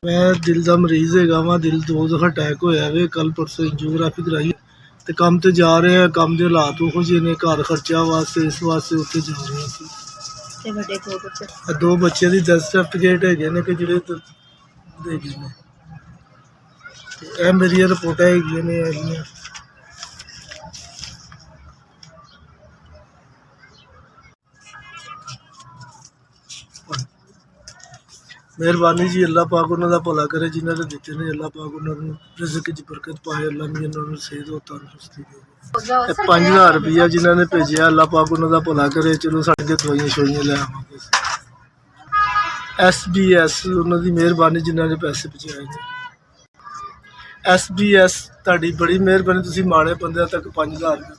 मैं दिल का मरीज़ है, दिल 2 दफ़ा अटैक होया वे, कल परसों एंजियोग्राफी कराई ते काम ते जा रहे हैं। काम के हालात उहो जिहे ने, घर खर्चा वास्ते इस वास्ते उत्थे जा रहे हैं। 2 बच्चे दी डेथ सर्टिफिकेट है ने कि जिहड़े दे गए ने, ए मेरी रिपोर्टां हैगियां ने ऐलियां। मेहरबानी जी, अल्लाह पाक उन्हों का भला करे, जिन्होंने दिते ने अल्लाह पाक उन्होंने रिज़्क च बरकत पाए, अल्लाह ने उन्होंने सेहत और तंदुरुस्ती दे। 5000 रुपया जिन्होंने भेजा, अल्लाह पाक उन्हों का भला करे। चलो साढ़े दवाइयां शवाइयां लै आवांगे। SBS उन्होंने मेहरबानी जिन्होंने पैसे पहुँचाए ने। SBS तुहाडी बड़ी मेहरबानी, तुसीं माड़े बंदे तक 5000 रुपया